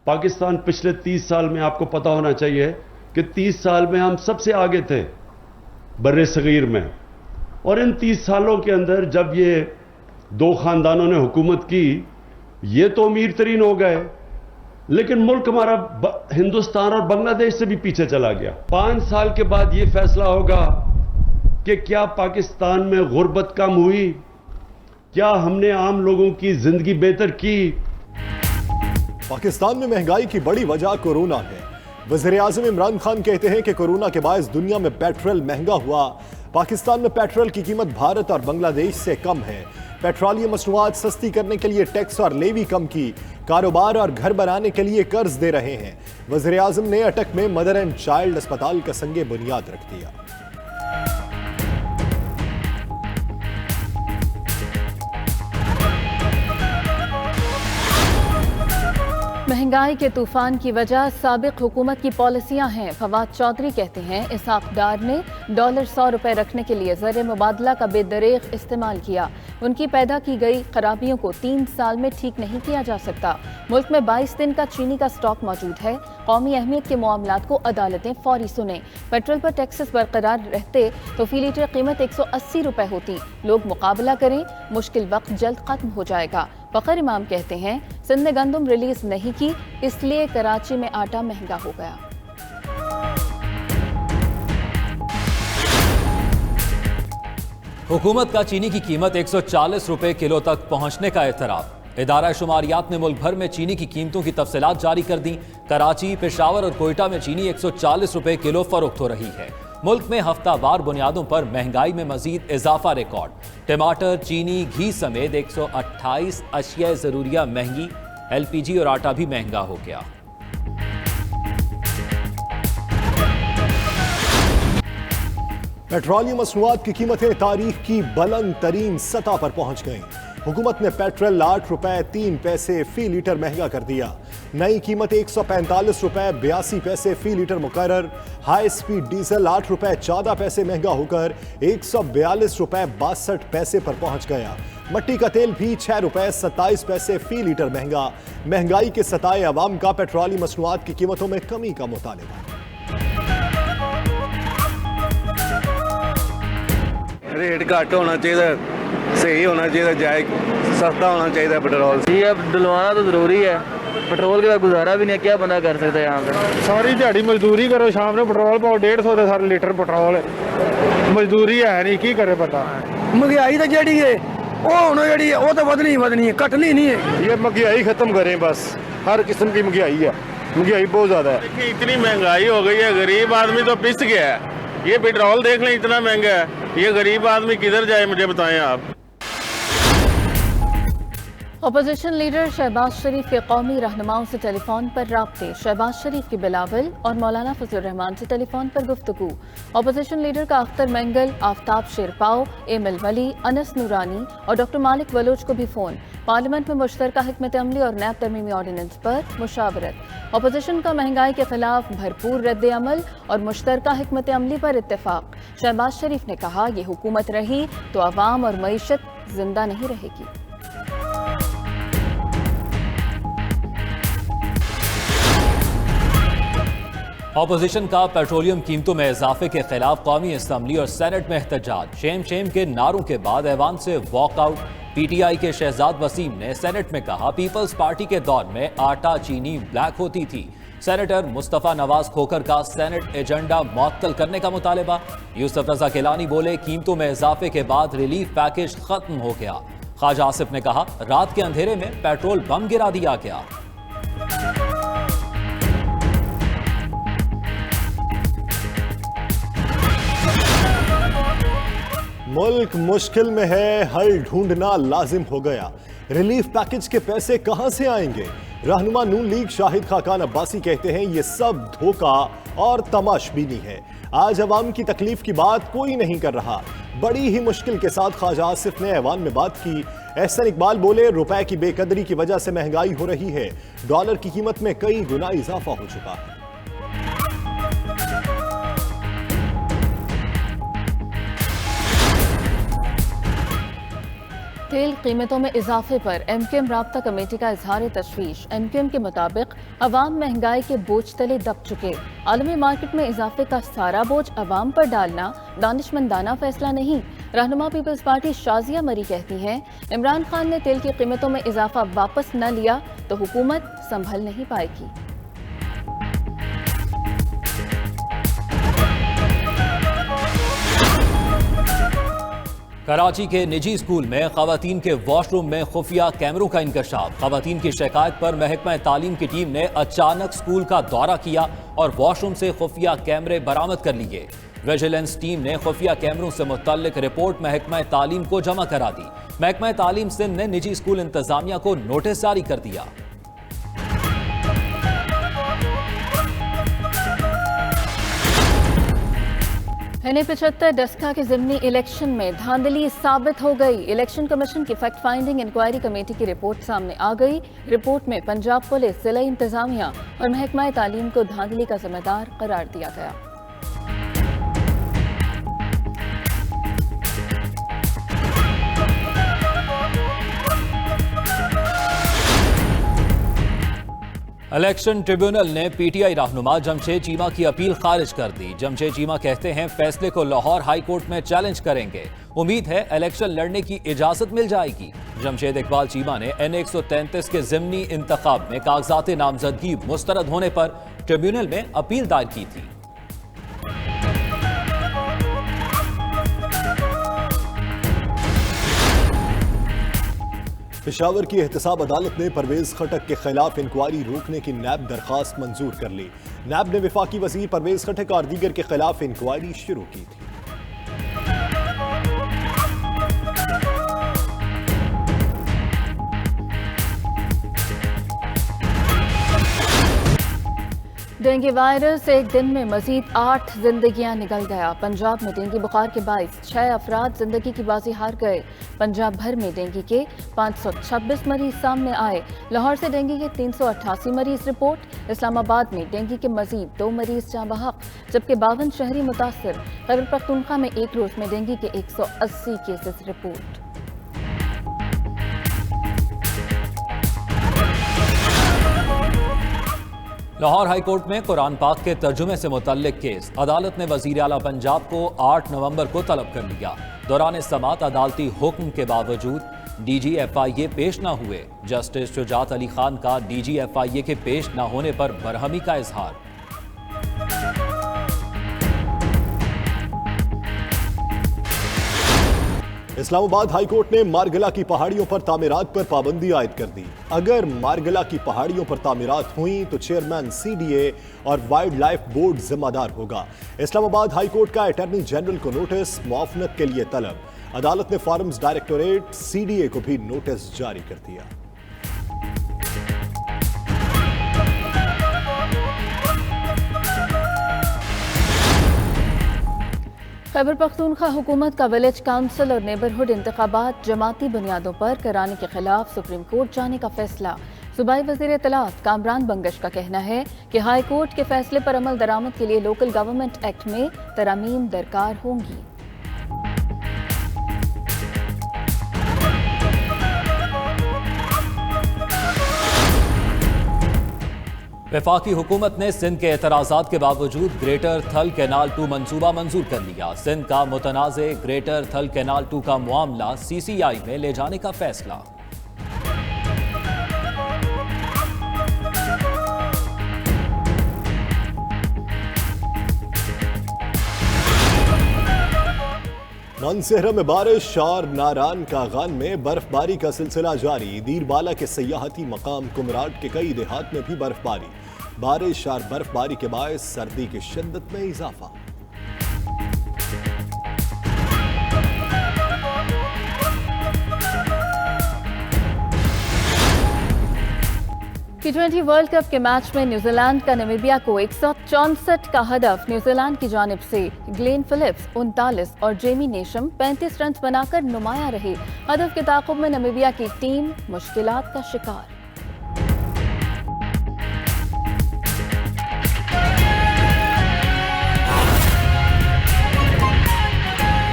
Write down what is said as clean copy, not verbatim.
पाकिस्तान पिछले 30 साल में, आपको पता होना चाहिए कि 30 साल में हम सबसे आगे थे बर्रे सगीर में। और इन 30 सालों के अंदर जब ये दो खानदानों ने हुकूमत की, ये तो अमीर तरीन हो गए, लेकिन मुल्क हमारा हिंदुस्तान और बांग्लादेश से भी पीछे चला गया। 5 साल के बाद ये फैसला होगा कि क्या पाकिस्तान में गुर्बत कम हुई, क्या हमने आम लोगों की जिंदगी बेहतर की। पाकिस्तान में महंगाई की बड़ी वजह कोरोना है। वज़ीर-ए-आज़म इमरान खान कहते हैं कि कोरोना के बायस दुनिया में पेट्रोल महंगा हुआ। पाकिस्तान में पेट्रोल की कीमत भारत और बांग्लादेश से कम है। पेट्रोलियम मसनूआत सस्ती करने के लिए टैक्स और लेवी कम की। कारोबार और घर बनाने के लिए कर्ज दे रहे हैं। वज़ीर-ए-आज़म ने अटक में मदर एंड चाइल्ड अस्पताल का संगे बुनियाद रख दिया। महंगाई के तूफान की वजह साबिक हुकूमत की पॉलिसियां हैं। फवाद चौधरी कहते हैं इसहाक डार ने डॉलर 100 रुपए रखने के लिए ज़र मुबादला का बेदरेग इस्तेमाल किया। उनकी पैदा की गई खराबियों को 3 साल में ठीक नहीं किया जा सकता। मुल्क में 22 दिन का चीनी का स्टॉक मौजूद है। कौमी अहमियत के मामलात को अदालतें फौरी सुने। पेट्रोल पर टैक्सेस बरकरार रहते तो फी लीटर कीमत 180 रुपए होती। लोग मुकाबला करें, मुश्किल वक्त जल्द खत्म हो जाएगा। फ़खर इमाम कहते हैं सिंध ने गंदम रिलीज नहीं की, इसलिए कराची में आटा महंगा हो गया। हुकूमत का चीनी की कीमत 140 रुपए किलो तक पहुंचने का एतराफ़। इदारा शुमारियात ने मुल्क भर में चीनी की कीमतों की तफसीलात जारी कर दी। कराची, पेशावर और कोयटा में चीनी 140 रुपए किलो फरोख्त हो रही है। मुल्क में हफ्तावार बुनियादों पर महंगाई में मजीद इजाफा रिकॉर्ड। टमाटर, चीनी, घी समेत 128 अशिया जरूरिया महंगी। LPG और आटा भी महंगा हो गया। पेट्रोलियम मसनूआत की कीमतें तारीख की बुलंद तरीन सतह पर पहुंच गईं। हुकूमत ने पेट्रोल 8 रुपए 3 पैसे फी लीटर महंगा कर दिया। नई कीमत 145 रुपए 82 पैसे फी लीटर मुकर्रर। हाई स्पीड डीजल 8 रुपए 14 पैसे महंगा होकर 142 रुपए 62 पैसे पर पहुंच गया। मट्टी का तेल भी 6 रुपए 27 पैसे फी लीटर महंगा। महंगाई के सताए अवाम का पेट्रोलियम मसनूआत की कीमतों में कमी का मुतालिबा। रेट घट होना चाहिए, सही होना चाहिए, जायज सस्ता होना चाहिए पेट्रोल। जी अब डलवाना तो ज़रूरी है, पेट्रोल के बाद गुजारा भी नहीं है, क्या बंदा कर सकता है यहाँ पे। सारी दिहाड़ी मजदूरी करो, शाम में पेट्रोल पाओ 150 ਦੇ सारे लीटर पेट्रोल। मजदूरी है नहीं, की करे पता। महंगाई तो जी है वो तो ਵਧਣੀ है, घटनी नहीं है। ये महंगाई खत्म करें बस, हर किस्म की महंगाई है, महंगाई बहुत ज्यादा है। देखिए इतनी महंगाई हो गई है, गरीब आदमी तो पिस गया है। ये पेट्रोल देख लें इतना महंगा है, ये गरीब आदमी किधर जाए मुझे बताएं आप। अपोजिशन लीडर शहबाज शरीफ के कौमी रहनुमाओं से टेलीफोन पर राब्ते। शहबाज शरीफ की बिलावल और मौलाना फजल रहमान से टेलीफोन पर गुफ्तगू। अपोजिशन लीडर का अख्तर मंगल, आफ्ताब शेरपाओ, एमिल वली, अनस नूरानी और डॉक्टर मालिक बलोच को भी फोन। पार्लियामेंट में मुश्तरका हिकमत अमली और नैब तरमीमी ऑर्डिनेंस पर मुशावरत। अपोजिशन का महंगाई के खिलाफ भरपूर रद्द अमल और मुश्तरका हिकमत अमली पर इत्तेफाक। शहबाज शरीफ ने कहा ये हुकूमत रही तो अवाम और मईशत जिंदा नहीं रहेगी। ऑपोजिशन का पेट्रोलियम कीमतों में इजाफे के खिलाफ कौमी असम्बली और सेनेट में एहतजाज। शेम शेम के नारों के बाद ऐवान से वॉकआउट। PTI के शहजाद वसीम ने सेनेट में कहा पीपल्स पार्टी के दौर में आटा चीनी ब्लैक होती थी। सेनेटर मुस्तफा नवाज खोखर का सेनेट एजेंडा मुअत्तल करने का मुतालबा। यूसुफ रजा गिलानी बोले कीमतों में इजाफे के बाद रिलीफ पैकेज खत्म हो गया। ख्वाजा आसिफ ने कहा रात के अंधेरे में पेट्रोल बम गिरा दिया गया। मुल्क मुश्किल में है, हल ढूंढना लाजिम हो गया। रिलीफ पैकेज के पैसे कहां से आएंगे? रहनुमा नून लीग शाहिद खाकान अब्बासी कहते हैं ये सब धोखा और तमाशबीनी है। आज अवाम की तकलीफ की बात कोई नहीं कर रहा। बड़ी ही मुश्किल के साथ ख्वाजा आसिफ ने ऐवान में बात की। एहसन इकबाल बोले रुपए की बेकदरी की वजह से महंगाई हो रही है। डॉलर की कीमत में कई गुना इजाफा हो चुका है। तेल कीमतों में इजाफे पर MQM राब्ता कमेटी का इजहार तशवीश। MQM के मुताबिक अवाम महंगाई के बोझ तले दब चुके। आलमी मार्केट में इजाफे का सारा बोझ अवाम पर डालना दानिशमंदाना फैसला नहीं। रहनुमा पीपल्स पार्टी शाजिया मरी कहती हैं, इमरान खान ने तेल की कीमतों में इजाफा वापस न लिया तो हुकूमत संभल नहीं पाएगी। कराची के निजी स्कूल में खवातीन के वॉशरूम में खुफिया कैमरों का इंकशाफ। खवातीन की शिकायत पर महकमा तालीम की टीम ने अचानक स्कूल का दौरा किया और वॉशरूम से खुफिया कैमरे बरामद कर लिए। विजिलेंस टीम ने खुफिया कैमरों से मुतल्लिक रिपोर्ट महकमा तालीम को जमा करा दी। महकमा तालीम सिंध ने निजी स्कूल इंतजामिया को नोटिस जारी कर दिया। NA-75 डस्का के ज़िमनी इलेक्शन में धांधली साबित हो गई। इलेक्शन कमीशन की फैक्ट फाइंडिंग इंक्वायरी कमेटी की रिपोर्ट सामने आ गई। रिपोर्ट में पंजाब पुलिस, जिला इंतजामिया और महकमा तालीम को धांधली का जिम्मेदार करार दिया गया। इलेक्शन ट्रिब्यूनल ने PTI रहनुमा जमशेद चीमा की अपील खारिज कर दी। जमशेद चीमा कहते हैं फैसले को लाहौर हाई कोर्ट में चैलेंज करेंगे। उम्मीद है इलेक्शन लड़ने की इजाजत मिल जाएगी। जमशेद इकबाल चीमा ने NA-133 के ज़िमनी इंतखाब में कागजात नामजदगी मुस्तरद होने पर ट्रिब्यूनल में अपील दायर की थी। पेशावर की एहतसाब अदालत ने परवेज खटक के खिलाफ इंक्वायरी रोकने की नैब दरखास्त मंजूर कर ली। नैब ने वफाकी वजीर परवेज खटक और दीगर के खिलाफ इंक्वायरी शुरू की थी। डेंगू वायरस एक दिन में मजीद 8 जिंदगियां निकल गया। पंजाब में डेंगू बुखार के बायस 6 अफराद जिंदगी की बाजी हार गए। पंजाब भर में डेंगू के 526 मरीज सामने आए। लाहौर से डेंगू के 388 मरीज रिपोर्ट। इस्लामाबाद में डेंगू के मजीद 2 मरीज जाँ बहक, जबकि 52 शहरी मुतासर। खैबर पख्तूनख्वा में एक रोज में डेंगू के 180 cases report. Lahore high court में कुरान पाक के तर्जुमे से मुतल्लिक केस। अदालत ने वजीर आला पंजाब को 8 नवंबर को तलब कर लिया। दौरान समात अदालती हुक्म के बावजूद DG FIA पेश न हुए। जस्टिस शुजात अली खान का DG FIA के पेश न होने पर बरहमी का इजहार। इस्लामाबाद हाई कोर्ट ने मारगला की पहाड़ियों पर तामीरात पर पाबंदी आयद कर दी। अगर मारगला की पहाड़ियों पर तामीरात हुई तो चेयरमैन CDA और वाइल्ड लाइफ बोर्ड जिम्मेदार होगा। इस्लामाबाद हाई कोर्ट का अटॉर्नी जनरल को नोटिस, मुआवनत के लिए तलब। अदालत ने फार्म्स डायरेक्टोरेट CDA को भी नोटिस जारी कर दिया। खैबर पख्तूनख्वा हुकूमत का विलेज काउंसिल और नेबरहुड इंतखाबात जमाती बुनियादों पर कराने के खिलाफ सुप्रीम कोर्ट जाने का फैसला। सूबाई वज़ीर इत्तलात कामरान बंगश का कहना है कि हाई कोर्ट के फैसले पर अमल दरामद के लिए लोकल गवर्नमेंट एक्ट में तरामीम दरकार होंगी। वफाकी हुकूमत ने सिंध के एतराज़ात के बावजूद ग्रेटर थल कैनाल 2 मंसूबा मंजूर कर लिया। सिंध का मुतनाज़े ग्रेटर थल कैनाल 2 का मामला CCI में ले जाने का फैसला। मानसेहरा में बारिश और नारान कागान में बर्फबारी का सिलसिला जारी। दीरबाला के सयाहती मकाम कुमराट के कई देहात में भी बर्फबारी। बारिश और बर्फबारी के बायस सर्दी की शिद्दत में इजाफा। T20 वर्ल्ड कप के मैच में न्यूजीलैंड का नामीबिया को 164 का हदफ। न्यूजीलैंड की जानिब से ग्लेन फिलिप्स 39 और जेमी नेशम 35 रन बनाकर नुमाया रहे। हदफ के ताक़ुब में नामीबिया की टीम मुश्किलात का शिकार।